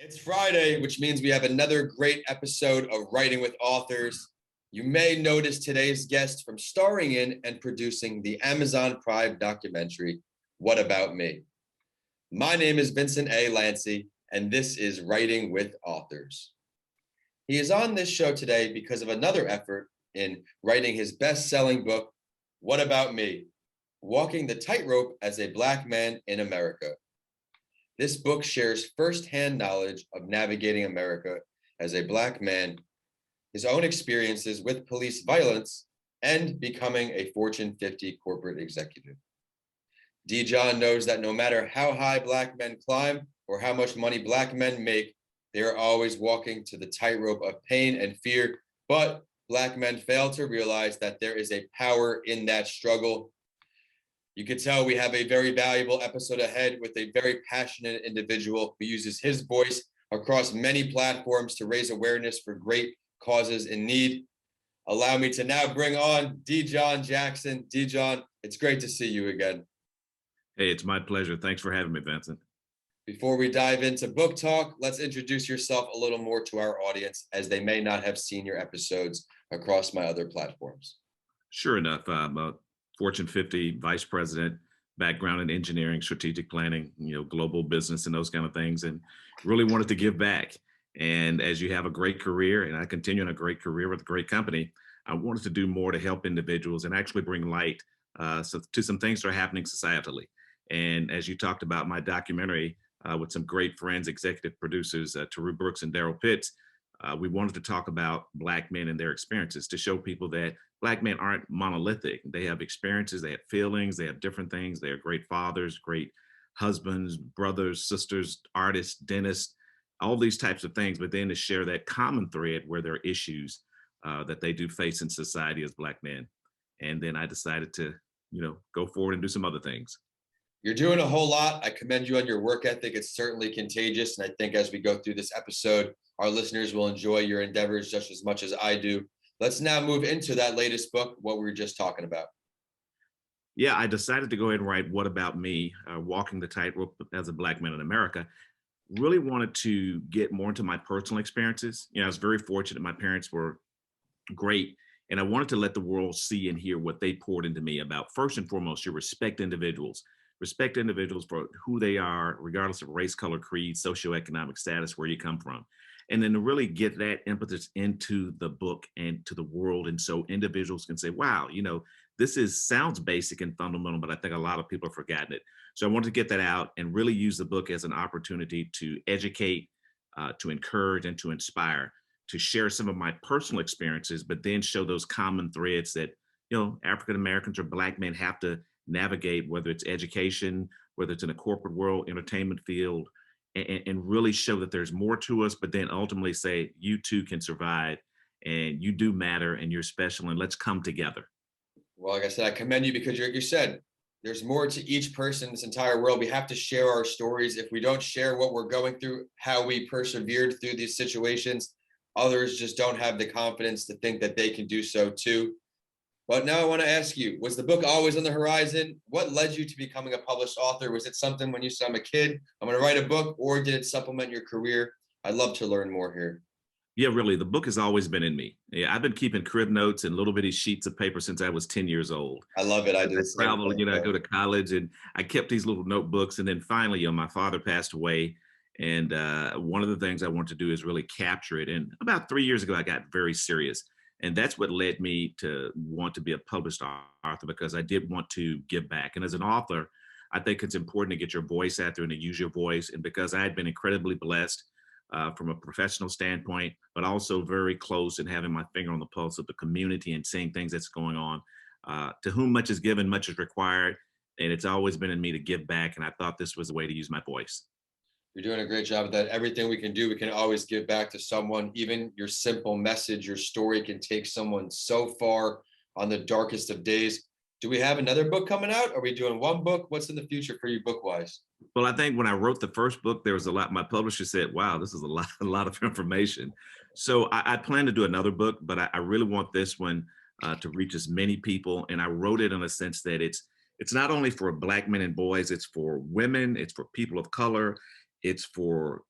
It's Friday, which means we have another great episode of Writing with Authors. You may notice today's guest from starring in and producing the Amazon Prime documentary, What About Me? My name is Vincent A. Lancy, and this is Writing with Authors. He is on this show today because of another effort in writing his best-selling book, What About Me? Walking the Tightrope as a Black Man in America. This book shares firsthand knowledge of navigating America as a Black man, his own experiences with police violence, and becoming a Fortune 50 corporate executive. D. John knows that no matter how high Black men climb or how much money Black men make, they are always walking to the tightrope of pain and fear, but Black men fail to realize that there is a power in that struggle. You can tell we have a very valuable episode ahead with a very passionate individual who uses his voice across many platforms to raise awareness for great causes in need. Allow me to now bring on D. John Jackson. D. John, it's great to see you again. Hey, it's my pleasure. Thanks for having me, Vincent. Before we dive into book talk, let's introduce yourself a little more to our audience, as they may not have seen your episodes across my other platforms. Sure enough, I'm a Fortune 50 vice president, background in engineering, strategic planning, global business and those kind of things, and really wanted to give back. And as you have a great career, and I continue in a great career with a great company, I wanted to do more to help individuals and actually bring light to some things that are happening societally. And as you talked about my documentary with some great friends, executive producers, Taru Brooks and Daryl Pitts, we wanted to talk about Black men and their experiences to show people that Black men aren't monolithic. They have experiences, they have feelings, they have different things. They are great fathers, great husbands, brothers, sisters, artists, dentists, all these types of things, but then to share that common thread where there are issues that they do face in society as Black men. And then I decided to, go forward and do some other things. You're doing a whole lot. I commend you on your work ethic. It's certainly contagious. And I think as we go through this episode, our listeners will enjoy your endeavors just as much as I do. Let's now move into that latest book, what we were just talking about. Yeah, I decided to go ahead and write What About Me? Walking the Tightrope as a Black Man in America. Really wanted to get more into my personal experiences. I was very fortunate. My parents were great. And I wanted to let the world see and hear what they poured into me about, first and foremost, you respect individuals for who they are, regardless of race, color, creed, socioeconomic status, where you come from. And then to really get that impetus into the book and to the world. And so individuals can say, wow, this sounds basic and fundamental, but I think a lot of people have forgotten it. So I wanted to get that out and really use the book as an opportunity to educate, to encourage, and to inspire, to share some of my personal experiences, but then show those common threads that, African Americans or Black men have to navigate, whether it's education, whether it's in a corporate world, entertainment field, and really show that there's more to us, but then ultimately say, you too can survive and you do matter and you're special and let's come together. Well, like I said, I commend you because you said there's more to each person in this entire world. We have to share our stories. If we don't share what we're going through, how we persevered through these situations, others just don't have the confidence to think that they can do so too. But now I want to ask you, was the book always on the horizon? What led you to becoming a published author? Was it something when you said, I'm a kid, I'm going to write a book, or did it supplement your career? I'd love to learn more here. Yeah, really. The book has always been in me. Yeah, I've been keeping crib notes and little bitty sheets of paper since I was 10 years old. I love it. I do. I travel, I go to college and I kept these little notebooks. And then finally, my father passed away. And one of the things I wanted to do is really capture it. And about 3 years ago, I got very serious. And that's what led me to want to be a published author, because I did want to give back. And as an author, I think it's important to get your voice out there and to use your voice. And because I had been incredibly blessed from a professional standpoint, but also very close and having my finger on the pulse of the community and seeing things that's going on, to whom much is given, much is required. And it's always been in me to give back. And I thought this was a way to use my voice. You're doing a great job of that. Everything we can do, we can always give back to someone. Even your simple message, your story can take someone so far on the darkest of days. Do we have another book coming out? Are we doing one book? What's in the future for you book-wise? Well, I think when I wrote the first book, there was a lot. My publisher said, wow, this is a lot of information. So I plan to do another book, but I really want this one to reach as many people. And I wrote it in a sense that it's not only for Black men and boys, it's for women, it's for people of color, it's for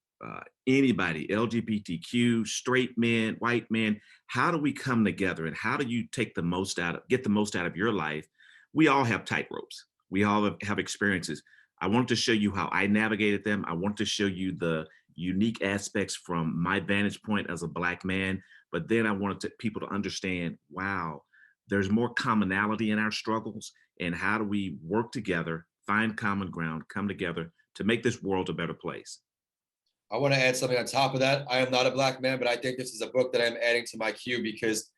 anybody, LGBTQ, straight men, white men. How do we come together, and how do you get the most out of your life? We all have tightropes. We all have experiences. I wanted to show you how I navigated them. I want to show you the unique aspects from my vantage point as a Black man. But then I wanted people to understand, wow, there's more commonality in our struggles. And how do we work together, find common ground, come together to make this world a better place? I want to add something on top of that. I am not a Black man, but I think this is a book that I'm adding to my queue because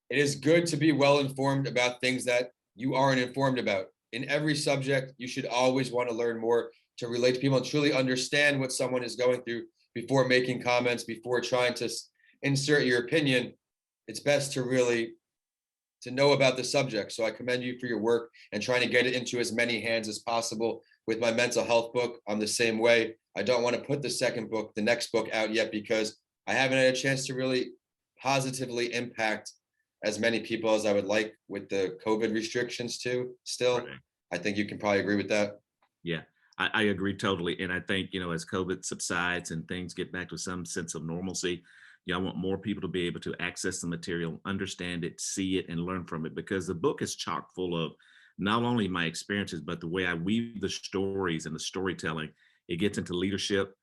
it is good to be well informed about things that you aren't informed about. In every subject, you should always want to learn more to relate to people and truly understand what someone is going through before making comments, before trying to insert your opinion. It's best to really to know about the subject. So I commend you for your work and trying to get it into as many hands as possible. With my mental health book, I'm the same way. I don't want to put the next book out yet because I haven't had a chance to really positively impact as many people as I would like with the COVID restrictions too. Still, Right. I think you can probably agree with that. Yeah, I agree totally. And I think, as COVID subsides and things get back to some sense of normalcy, I want more people to be able to access the material, understand it, see it, and learn from it, because the book is chock full of not only my experiences, but the way I weave the stories and the storytelling. It gets into leadership.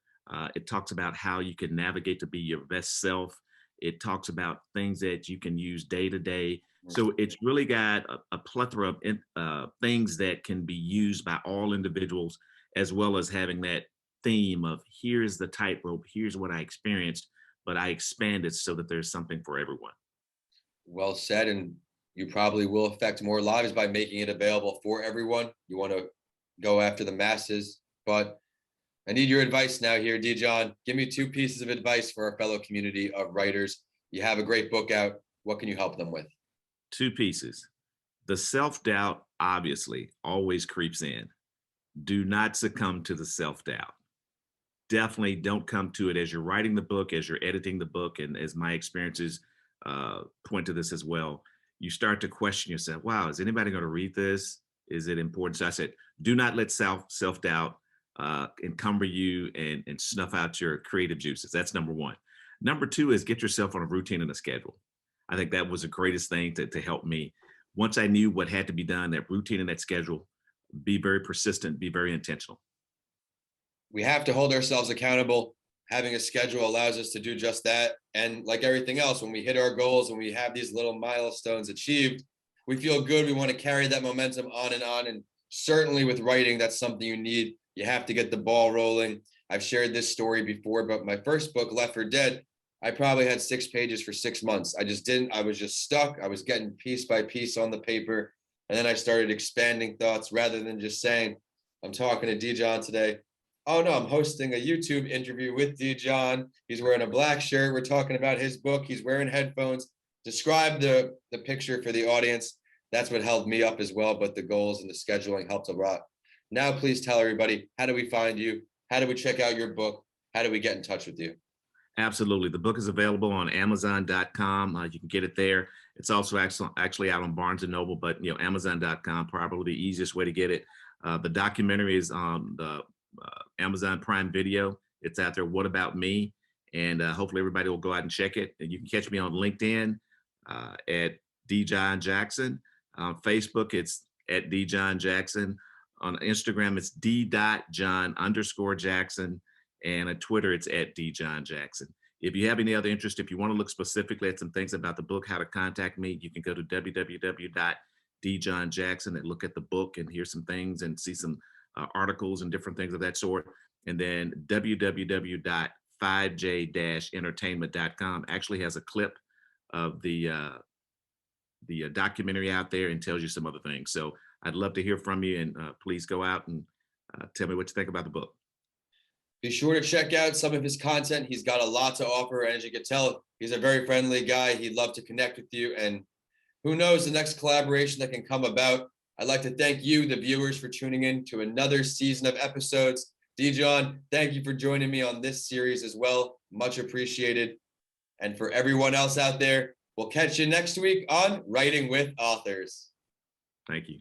It talks about how you can navigate to be your best self. It talks about things that you can use day to day. So it's really got a plethora of things that can be used by all individuals, as well as having that theme of here's the tightrope, here's what I experienced, but I expand it so that there's something for everyone. Well said. And you probably will affect more lives by making it available for everyone. You want to go after the masses, but I need your advice now here, Dijon. Give me 2 pieces of advice for our fellow community of writers. You have a great book out. What can you help them with? 2 pieces. The self-doubt obviously always creeps in. Do not succumb to the self-doubt. Definitely don't come to it as you're writing the book, as you're editing the book, and as my experiences point to this as well. You start to question yourself. Wow, is anybody going to read this? Is it important? So I said, do not let self-doubt encumber you and snuff out your creative juices. That's number 1. Number 2 is get yourself on a routine and a schedule. I think that was the greatest thing to help me. Once I knew what had to be done, that routine and that schedule, be very persistent, be very intentional. We have to hold ourselves accountable. Having a schedule allows us to do just that. And like everything else, when we hit our goals, when we have these little milestones achieved, we feel good. We want to carry that momentum on and on. And certainly with writing, that's something you need. You have to get the ball rolling. I've shared this story before, but my first book, Left for Dead, I probably had 6 pages for 6 months. I was just stuck. I was getting piece by piece on the paper. And then I started expanding thoughts rather than just saying, I'm talking to Dijon today. Oh no, I'm hosting a YouTube interview with Dijon. He's wearing a black shirt. We're talking about his book. He's wearing headphones. Describe the picture for the audience. That's what held me up as well, but the goals and the scheduling helped a lot. Now, please tell everybody, how do we find you? How do we check out your book? How do we get in touch with you? Absolutely. The book is available on Amazon.com. You can get it there. It's also actually out on Barnes and Noble, but Amazon.com, probably the easiest way to get it. The documentary is on the Amazon Prime Video. It's out there. What About Me? And hopefully everybody will go out and check it. And you can catch me on LinkedIn at Dijon Jackson. On Facebook, it's at Dijon Jackson. On Instagram, it's d.john_Jackson. And on Twitter, it's at Dijon Jackson. If you have any other interest, if you want to look specifically at some things about the book, how to contact me, you can go to www.djohnjackson and look at the book and hear some things and see some articles and different things of that sort. And then www.5j-entertainment.com actually has a clip of the documentary out there and tells you some other things. So I'd love to hear from you, and please go out and tell me what you think about the book. Be sure to check out some of his content. He's got a lot to offer. And as you can tell, he's a very friendly guy. He'd love to connect with you. And who knows the next collaboration that can come about. I'd like to thank you, the viewers, for tuning in to another season of episodes. Dijon, thank you for joining me on this series as well. Much appreciated. And for everyone else out there, we'll catch you next week on Writing with Authors. Thank you.